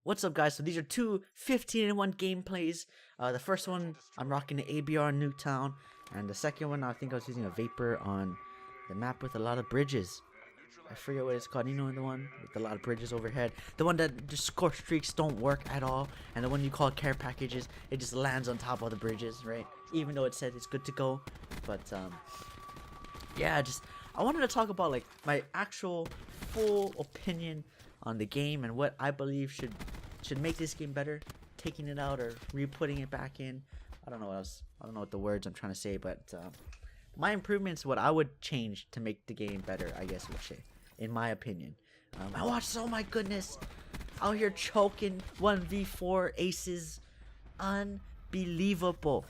What's up, guys? So these are two 15-in-1 gameplays. The first one, I'm rocking the ABR in Nuketown, and the second one, I think I was using a Vapor on the map with a lot of bridges. I forget what it's called. You know, the one with a lot of bridges overhead, the one that just score streaks don't work at all, and the one you call care packages, it just lands on top of the bridges, right? Even though it said it's good to go. But yeah, I wanted to talk about like my actual full opinion on the game and what I believe should make this game better, taking it out or re-putting it back in. I don't know what else. I don't know what the words I'm trying to say, but my improvements, what I would change to make the game better, I guess you would say, in my opinion. I watched, oh my goodness, out here choking 1v4 aces, unbelievable,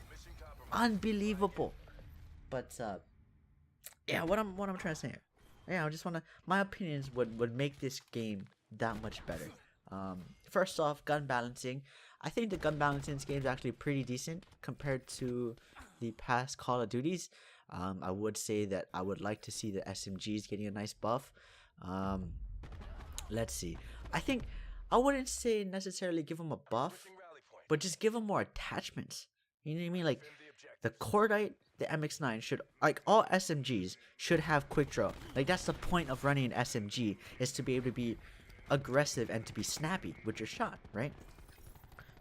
unbelievable. But yeah, what I'm trying to say. Yeah, I just wanna, my opinions would make this game that much better. First off, gun balancing. I think the gun balancing in this game is actually pretty decent compared to the past Call of Duties. I would say that I would like to see the SMGs getting a nice buff. Let's see. I think I wouldn't say necessarily give them a buff, but just give them more attachments. You know what I mean? Like the Cordite, the MX9 should, like all SMGs should have quick draw. Like that's the point of running an SMG, is to be able to be aggressive and to be snappy with your shot, right?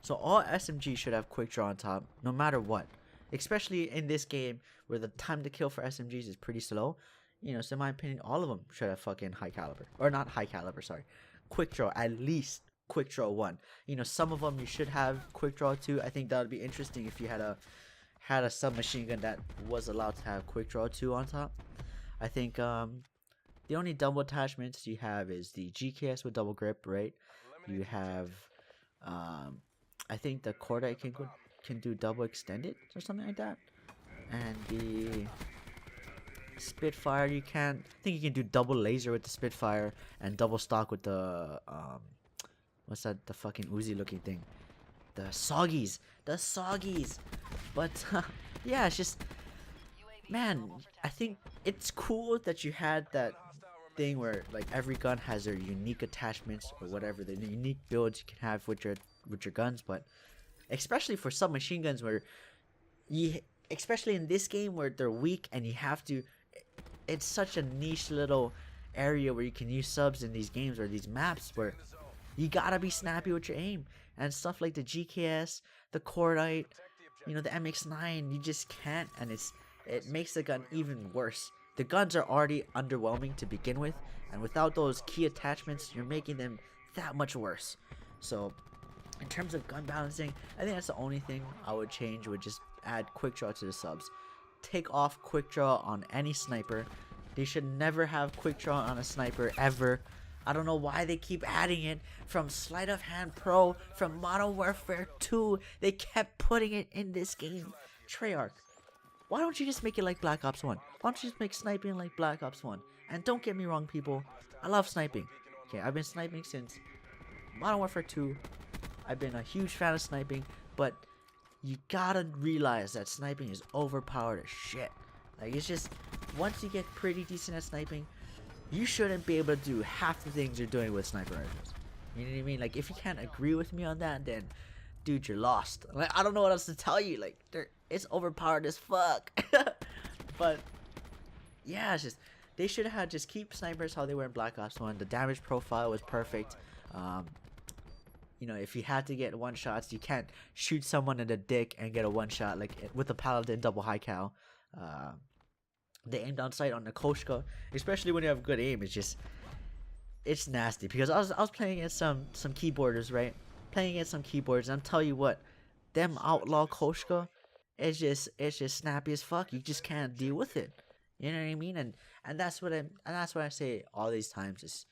So all SMGs should have quick draw on top, no matter what. Especially in this game where the time to kill for SMGs is pretty slow. You know, so in my opinion, all of them should have fucking high caliber. Or not high caliber, sorry. Quick draw, at least quick draw 1. You know, some of them you should have quick draw 2. I think that would be interesting if you had a submachine gun that was allowed to have quick draw 2 on top. I think the only double attachments you have is the GKS with double grip, right? You have I think the Cordite can do double extended or something like that. And the Spitfire, you can't. I think you can do double laser with the Spitfire and double stock with the what's that, the fucking Uzi looking thing, the Soggies. But yeah, it's just, man, I think it's cool that you had that thing where like every gun has their unique attachments or whatever, the unique builds you can have with your guns. But especially for submachine guns, where especially in this game where they're weak and you have to, it's such a niche little area where you can use subs in these games or these maps where you gotta be snappy with your aim. And stuff like the GKS, the Cordite, you know, the MX9, you just can't, and it makes the gun even worse. The guns are already underwhelming to begin with, and without those key attachments, you're making them that much worse. So in terms of gun balancing, I think that's the only thing I would change, would just add quick draw to the subs. Take off quick draw on any sniper. They should never have quick draw on a sniper ever. I don't know why they keep adding it. From Sleight of Hand Pro, from Modern Warfare 2, they kept putting it in this game. Treyarch, why don't you just make it like Black Ops 1? Why don't you just make sniping like Black Ops 1? And don't get me wrong, people, I love sniping. Okay, I've been sniping since Modern Warfare 2. I've been a huge fan of sniping, but you gotta realize that sniping is overpowered as shit. Like, it's just, once you get pretty decent at sniping, you shouldn't be able to do half the things you're doing with sniper rifles. You know what I mean? Like, if you can't agree with me on that, then dude, you're lost. Like, I don't know what else to tell you. Like, it's overpowered as fuck. But yeah, it's just, they should have just keep snipers how they were in Black Ops 1. The damage profile was perfect. You know, if you had to get one shots, you can't shoot someone in the dick and get a one shot like with the Paladin double high cal. They aim down sight on the Koshka, especially when you have good aim. It's just, it's nasty. Because I was playing against some keyboarders, right? Playing against some keyboards, and I'm telling you what, them outlaw Koshka, it's just snappy as fuck. You just can't deal with it. You know what I mean? And that's what I say all these times is,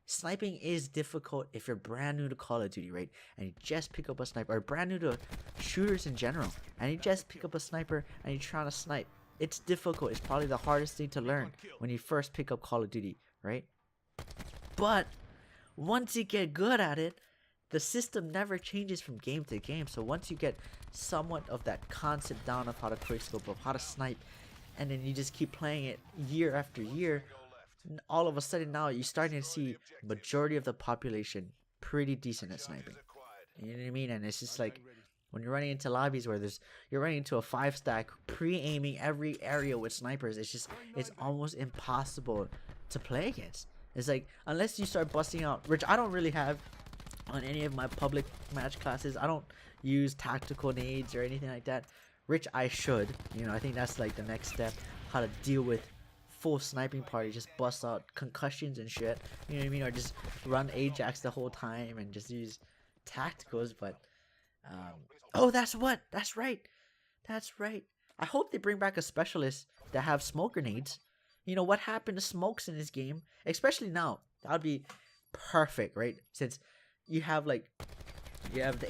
sniping is difficult if you're brand new to Call of Duty, right? And you just pick up a sniper, or brand new to shooters in general, and you just pick up a sniper and you're trying to snipe. It's difficult. It's probably the hardest thing to learn when you first pick up Call of Duty, right? But once you get good at it, the system never changes from game to game. So once you get somewhat of that concept down of how to quickscope, of how to snipe, and then you just keep playing it year after year, all of a sudden now you're starting to see majority of the population pretty decent at sniping. You know what I mean? And it's just like when you're running into lobbies where you're running into a 5-stack, pre-aiming every area with snipers. It's almost impossible to play against. It's like unless you start busting out, which I don't really have on any of my public match classes. I don't use tactical nades or anything like that, which I should. You know, I think that's like the next step, how to deal with full sniping party, just bust out concussions and shit. You know what I mean? Or just run Ajax the whole time and just use tacticals. But oh, that's right. I hope they bring back a specialist that have smoke grenades. You know what happened to smokes in this game, especially now. That would be perfect, right? Since you have the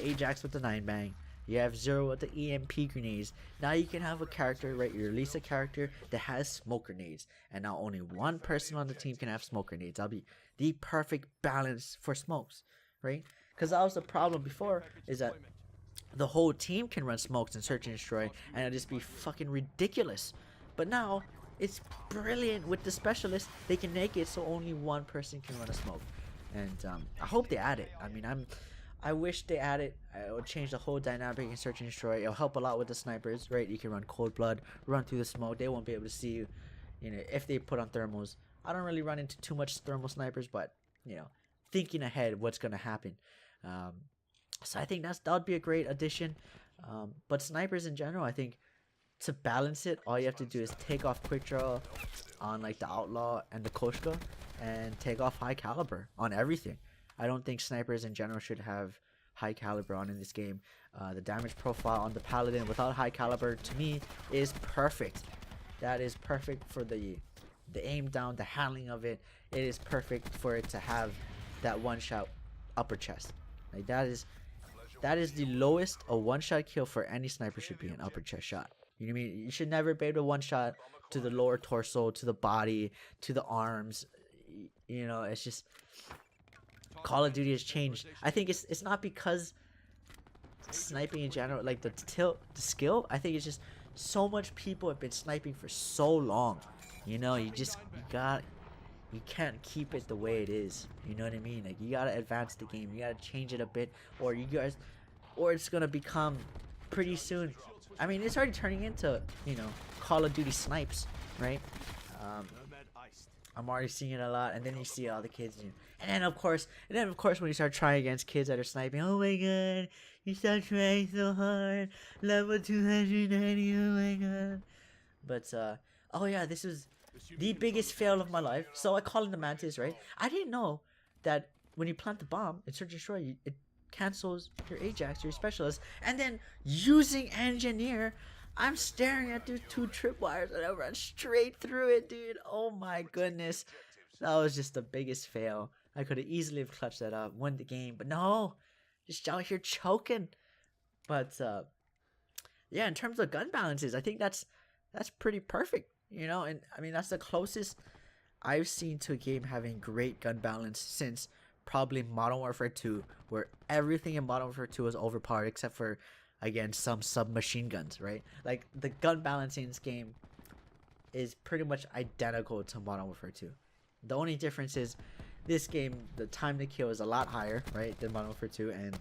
Ajax with the 9-bang, you have Zero with the EMP grenades. Now you can have a character, right? You release a character that has smoke grenades, and now only one person on the team can have smoke grenades. That'll be the perfect balance for smokes, right? Because that was the problem before, is that the whole team can run smokes and search and destroy, and it'll just be fucking ridiculous. But now it's brilliant with the specialist. They can make it so only one person can run a smoke, and I hope they add it. I mean, I wish they add it. It would change the whole dynamic in search and destroy. It'll help a lot with the snipers, right? You can run cold blood, run through the smoke. They won't be able to see you, you know, if they put on thermals. I don't really run into too much thermal snipers, but you know, thinking ahead what's gonna happen. So I think that would be a great addition. But snipers in general, I think to balance it, all you have to do is take off quick draw on like the outlaw and the Koshka, and take off high caliber on everything. I don't think snipers in general should have high caliber on in this game. The damage profile on the paladin without high caliber to me is perfect. That is perfect for the aim down, the handling of it. It is perfect for it to have that one-shot upper chest. Like that is the lowest a one-shot kill for any sniper should be, an upper chest shot. You know what I mean? You should never be able to one-shot to the lower torso, to the body, to the arms. You know, it's just Call of Duty has changed. I think it's not because sniping in general, like the skill. I think it's just so much people have been sniping for so long. You know, you can't keep it the way it is. You know what I mean? Like you gotta advance the game. You gotta change it a bit, or it's gonna become pretty soon. I mean, it's already turning into, you know, Call of Duty snipes, right? I'm already seeing it a lot, and then you see all the kids, and then of course when you start trying against kids that are sniping, oh my god, you start trying so hard, level 290, oh my god. But oh yeah, this is the biggest fail of my life. So I call in the Mantis, right? I didn't know that when you plant the bomb in Search and Destroy, it cancels your Ajax, your specialist, and then using Engineer, I'm staring at the 2 tripwires and I run straight through it, dude. Oh my goodness. That was just the biggest fail. I could have easily have clutched that up, won the game, but no. Just out here choking. But yeah, in terms of gun balances, I think that's pretty perfect, you know, and I mean that's the closest I've seen to a game having great gun balance since probably Modern Warfare 2, where everything in Modern Warfare 2 was overpowered except for, again, some submachine guns, right? Like the gun balancing in this game is pretty much identical to Modern Warfare 2. The only difference is this game, the time to kill is a lot higher, right, than Modern Warfare 2, and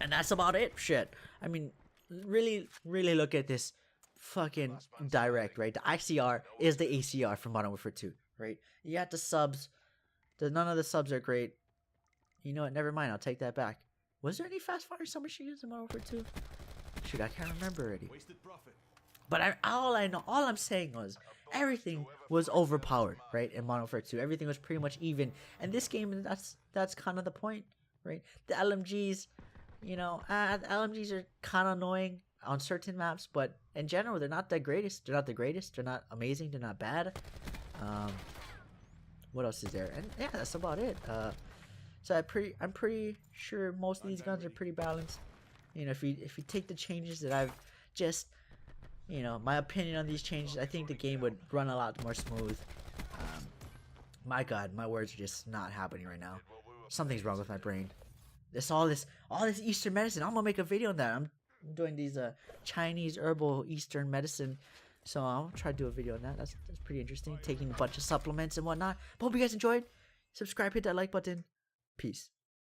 that's about it. Shit. I mean, really look at this fucking direct, right? The ICR is the ACR from Modern Warfare 2, right? You got the subs. None of the subs are great. You know what? Never mind. I'll take that back. Was there any fast fire submachine guns in Modern Warfare 2? Shoot, I can't remember already. But all I'm saying was everything was overpowered, right? In Modern Warfare 2, everything was pretty much even. And this game, that's kind of the point, right? The LMGs, you know, the LMGs are kind of annoying on certain maps, but in general, they're not the greatest. They're not the greatest. They're not amazing. They're not bad. What else is there? And yeah, that's about it. So I'm pretty sure most of these guns are pretty balanced. You know, if you take the changes that I've just, you know, my opinion on these changes, I think the game would run a lot more smooth. My God, my words are just not happening right now. Something's wrong with my brain. All this Eastern medicine. I'm gonna make a video on that. I'm doing these Chinese herbal Eastern medicine. So I'll try to do a video on that. That's pretty interesting. Taking a bunch of supplements and whatnot. But hope you guys enjoyed. Subscribe, hit that like button. Peace.